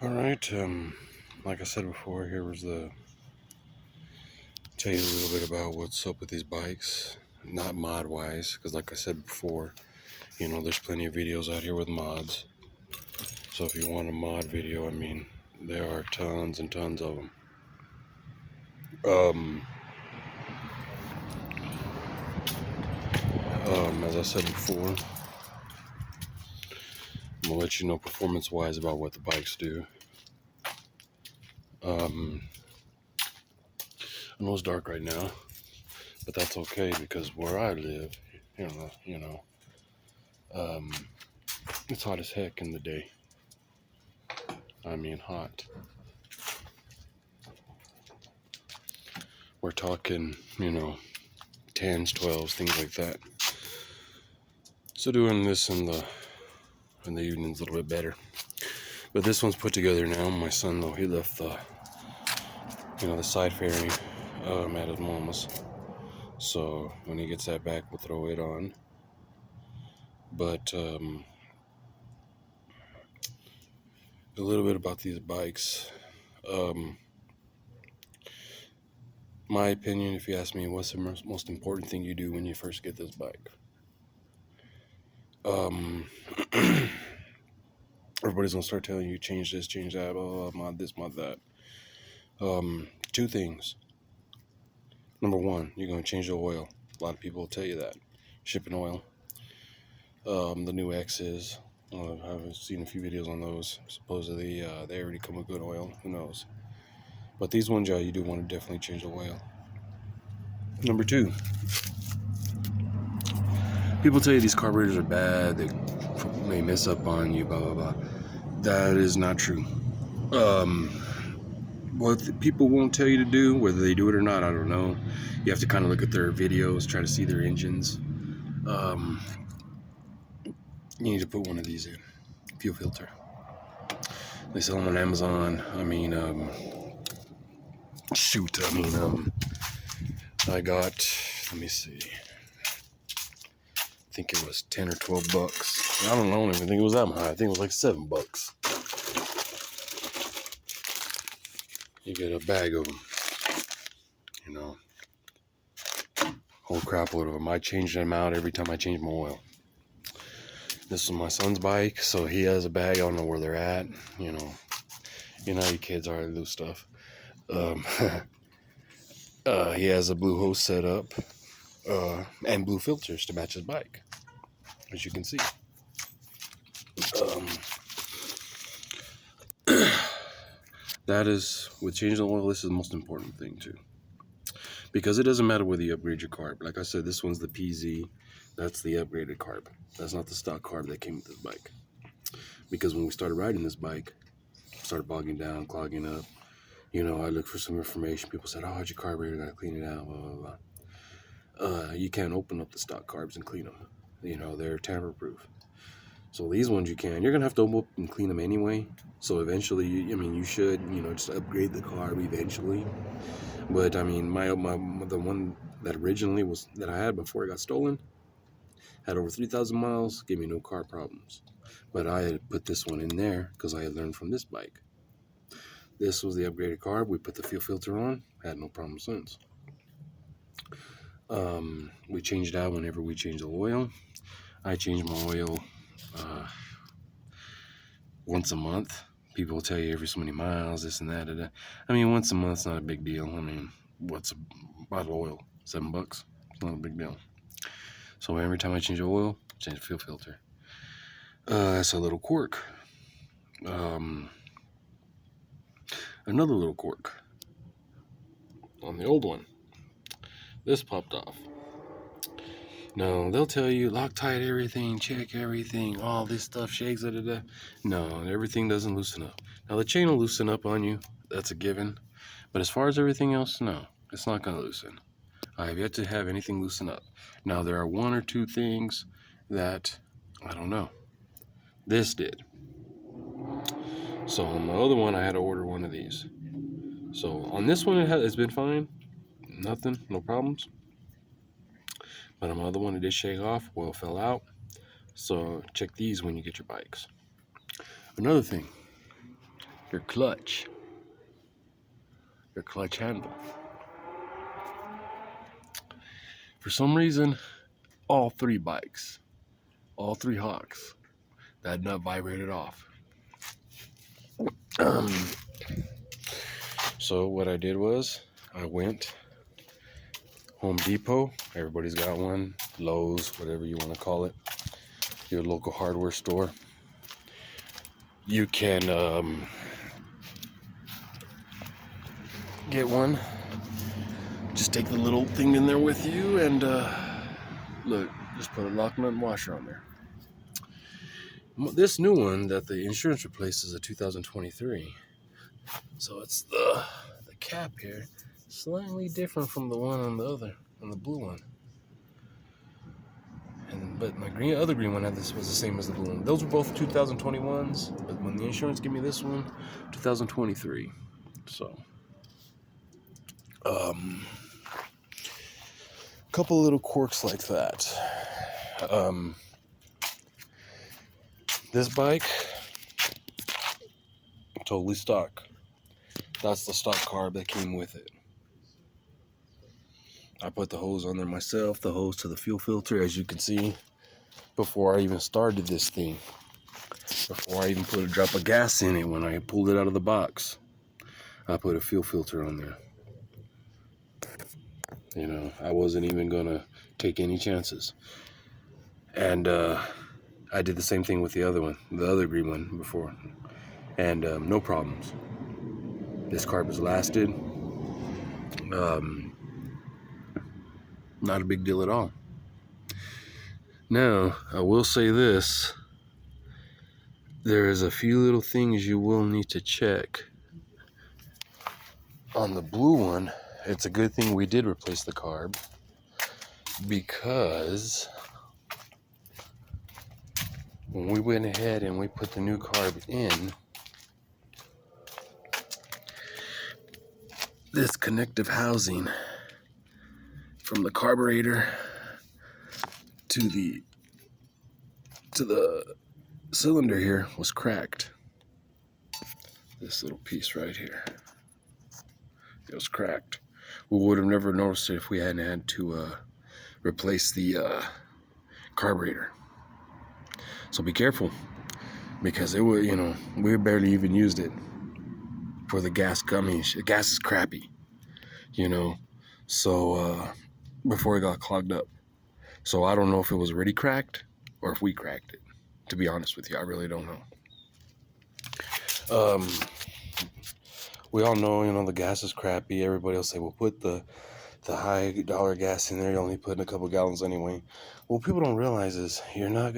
Alright, like I said before, here was tell you a little bit about what's up with these bikes. Not mod-wise, because like I said before, there's plenty of videos out here with mods. So if you want a mod video, there are tons and tons of them. As I said before, I'm gonna let you know performance-wise about what the bikes do. I know it's dark right now, but that's okay because where I live, it's hot as heck in the day. Hot. We're talking, 10s, 12s, things like that. So doing this in the evening's a little bit better. But this one's put together now. My son, though, he left the side fairing at his mama's. So when he gets that back, we'll throw it on. But a little bit about these bikes. My opinion, if you ask me, what's the most important thing you do when you first get this bike? Everybody's gonna start telling you change this, change that, blah, blah, blah, mod this, mod that. Two things. Number one, you're gonna change the oil. A lot of people will tell you that. Shipping oil. The new X's. I've seen a few videos on those. Supposedly they already come with good oil. Who knows? But these ones, you do want to definitely change the oil. Number two, people tell you these carburetors are bad. They may mess up on you. Blah blah blah. That is not true. What people won't tell you to do, whether they do it or not, I don't know. You have to kind of look at their videos, try to see their engines. You need to put one of these in. Fuel filter. They sell them on Amazon. I got, let me see. I think it was 10 or 12 bucks. I don't even think it was that high. I think it was like $7. You get a bag of them. Whole crap load of them. I change them out every time I change my oil. This is my son's bike, so he has a bag. I don't know where they're at. You kids already lose stuff. He has a blue hose set up and blue filters to match his bike, as you can see. That is, with changing the oil, this is the most important thing too. Because it doesn't matter whether you upgrade your carb. Like I said, this one's the PZ. That's the upgraded carb. That's not the stock carb that came with this bike. Because when we started riding this bike, it started bogging down, clogging up. I looked for some information. People said, how'd your carburetor? Gotta clean it out, blah, blah, blah. You can't open up the stock carbs and clean them. They're tamper-proof. So these ones you can. You're going to have to open up and clean them anyway. So eventually, you should, just upgrade the carb eventually. But, the one that originally that I had before it got stolen, had over 3,000 miles, gave me no car problems. But I had put this one in there because I had learned from this bike. This was the upgraded carb. We put the fuel filter on. Had no problem since. We change it out whenever we change the oil. I change my oil once a month. People will tell you every so many miles, this and that. Once a month's not a big deal. What's a bottle of oil? $7? It's not a big deal. So every time I change the oil, change the fuel filter. That's a little quirk. Another little quirk. On the old one, this popped off. No, they'll tell you Loctite everything, check everything, all this stuff shakes. No, everything doesn't loosen up. Now the chain will loosen up on you. That's a given. But as far as everything else, no, it's not going to loosen. I have yet to have anything loosen up. Now there are one or two things that I don't know. This did. So on the other one, I had to order one of these. So on this one, it's been fine. Nothing, no problems. But on the other one, it did shake off. Oil fell out. So check these when you get your bikes. Another thing, your clutch handle. For some reason, all three bikes, all three Hawks, that nut vibrated off. So what I did was I went Home Depot. Everybody's got one. Lowe's, whatever you want to call it. Your local hardware store. You can get one. Just take the little thing in there with you and look, just put a lock nut and washer on there. This new one that the insurance replaced is a 2023. So it's the cap here, slightly different from the one on the blue one. But my other green one was the same as the blue one. Those were both 2021s, but when the insurance gave me this one, 2023. So, couple little quirks like that. This bike, totally stock. That's the stock carb that came with it. I put the hose on there myself, the hose to the fuel filter, as you can see, before I even started this thing. Before I even put a drop of gas in it, when I pulled it out of the box, I put a fuel filter on there. You know, I wasn't even gonna take any chances. And I did the same thing with the other one, the other green one before. And no problems. This carb has lasted. Not a big deal at all. Now, I will say this. There is a few little things you will need to check. On the blue one, it's a good thing we did replace the carb, because when we went ahead and we put the new carb in, this connective housing from the carburetor to the cylinder here was cracked. This little piece right here, it was cracked. We would have never noticed it if we hadn't had to replace the carburetor. So be careful, because it would, you know, we barely even used it for the gas coming. Gas is crappy, you know, so before it got clogged up. So I don't know if it was already cracked or if we cracked it. To be honest with you, I really don't know. We all know, you know, the gas is crappy. Everybody will say, well, put the high dollar gas in there. You're only putting a couple gallons anyway. Well, people don't realize is you're not,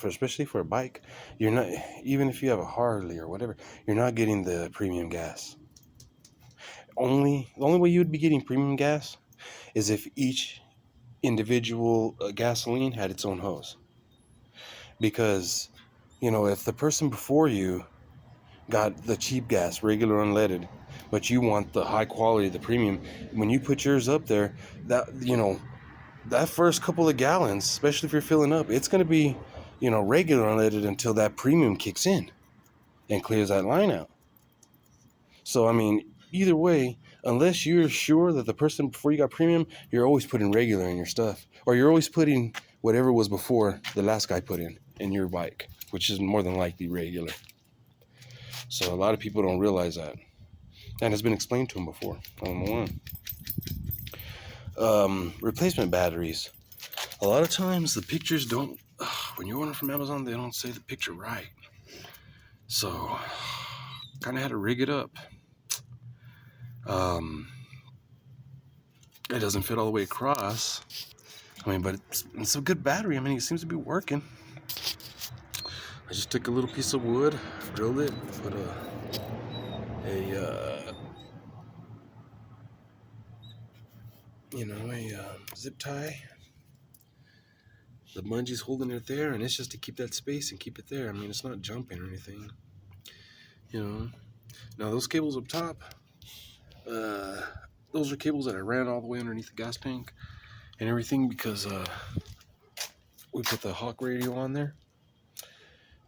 especially for a bike, you're not, even if you have a Harley or whatever, you're not getting the premium gas. The only way you would be getting premium gas is if each individual gasoline had its own hose. Because, you know, if the person before you got the cheap gas, regular unleaded, but you want the high quality, the premium, when you put yours up there, that, you know, that first couple of gallons, especially if you're filling up, it's going to be, you know, regular unleaded until that premium kicks in and clears that line out. So, I mean, either way, unless you're sure that the person before you got premium, you're always putting regular in your stuff, or you're always putting whatever was before the last guy put in your bike, which is more than likely regular. So a lot of people don't realize that, and it's been explained to them before on the one. Replacement batteries. A lot of times the pictures don't, when you order from Amazon, they don't say the picture right. So kind of had to rig it up. It doesn't fit all the way across. I mean, but it's a good battery. I mean, it seems to be working. I just took a little piece of wood, drilled it, put a zip tie. The bungee's holding it there, and it's just to keep that space and keep it there. I mean, it's not jumping or anything, you know. Now those cables up top, those are cables that I ran all the way underneath the gas tank and everything, because we put the Hawk radio on there.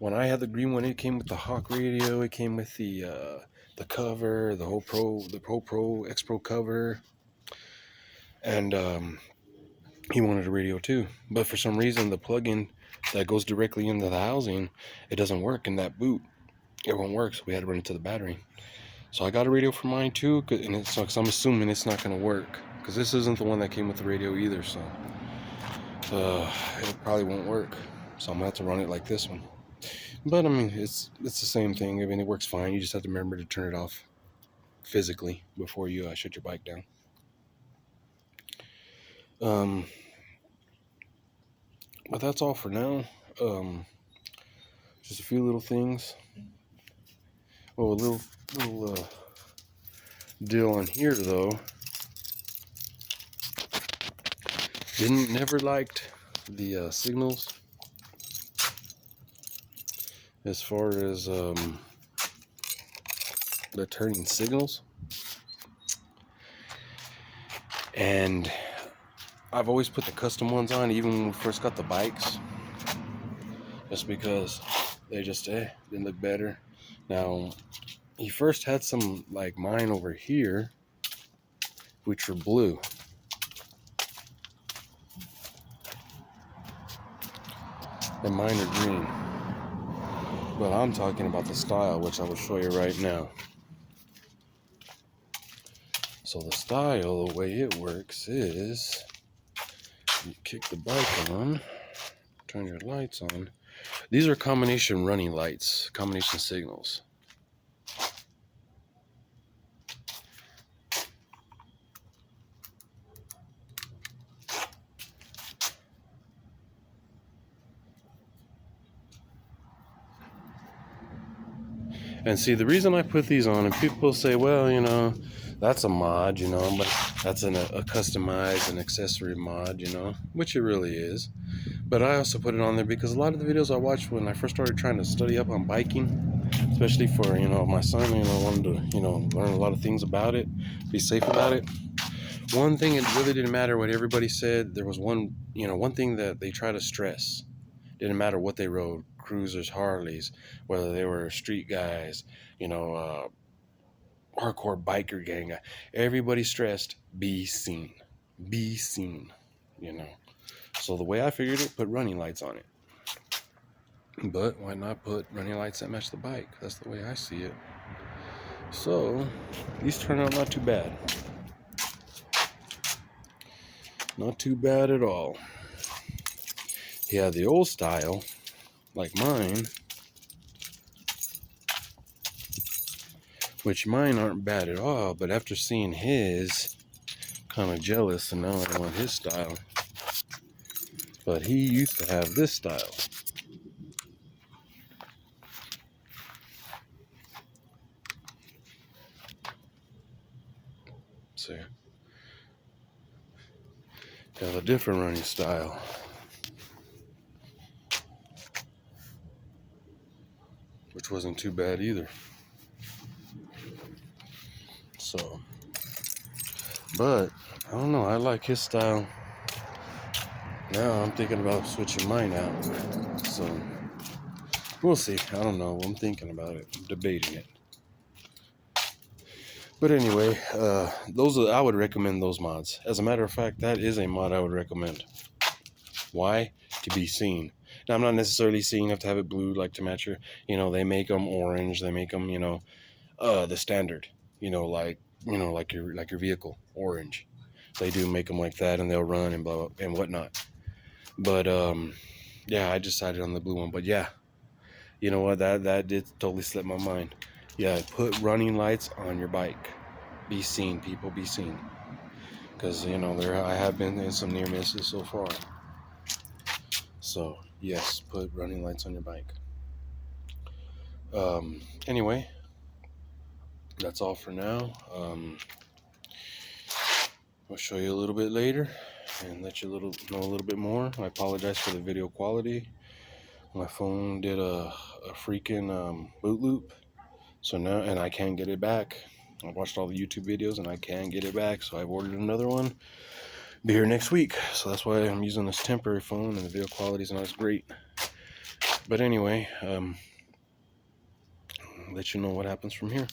when I had the green one, it came with the Hawk radio. It came with the cover, the Pro X Pro cover, and he wanted a radio too. But for some reason, the plug-in that goes directly into the housing, it doesn't work in that boot. It won't work, so we had to run it to the battery. So I got a radio for mine too, and it's because I'm assuming it's not going to work, because this isn't the one that came with the radio either. So it probably won't work. So I'm gonna have to run it like this one. But I mean, it's the same thing. I mean, it works fine. You just have to remember to turn it off physically before you shut your bike down. But that's all for now. Just a few little things. Oh, a little deal on here though. Never liked the signals as far as the turning signals, and I've always put the custom ones on, even when we first got the bikes, just because they just didn't look better. Now, he first had some like mine over here, which were blue. And mine are green. But I'm talking about the style, which I will show you right now. So the style, the way it works is, you kick the bike on, turn your lights on. These are combination running lights, combination signals. And see, the reason I put these on, and people say, well, you know, that's a mod, you know, but that's a customized and accessory mod, you know, which it really is. But I also put it on there because a lot of the videos I watched when I first started trying to study up on biking, especially for, you know, my son, you know, wanted to, you know, learn a lot of things about it, be safe about it. One thing, it really didn't matter what everybody said. There was one thing that they try to stress. Didn't matter what they rode, cruisers, Harleys, whether they were street guys, you know, hardcore biker gang. Everybody stressed, be seen. Be seen, you know. So the way I figured it, put running lights on it. But why not put running lights that match the bike? That's the way I see it. So these turn out not too bad. Not too bad at all. Yeah, the old style, like mine, which mine aren't bad at all, but after seeing his, kind of jealous, and now I want his style. But he used to have this style. See, got a different running style. Which wasn't too bad either. So, but I don't know, I like his style. Now I'm thinking about switching mine out. So we'll see. I don't know. I'm thinking about it. I'm debating it. But anyway, I would recommend those mods. As a matter of fact, that is a mod I would recommend. Why? To be seen. Now, I'm not necessarily saying you have to have it blue like to match your, you know, they make them orange. They make them, you know, the standard, you know, like your vehicle, orange. They do make them like that, and they'll run and blah, and whatnot. But yeah, I decided on the blue one. But yeah, you know what? That did totally slip my mind. Yeah, put running lights on your bike. Be seen, people. Be seen. Because you know I have been in some near misses so far. So yes, put running lights on your bike. Anyway, that's all for now. I'll show you a little bit later and let you know a little bit more. I apologize for the video quality. My phone did a freaking boot loop, so now, and I can't get it back. I watched all the YouTube videos and I can't get it back, so I've ordered another one. Be here next week, so that's why I'm using this temporary phone, and the video quality is not as great. But anyway, let you know what happens from here.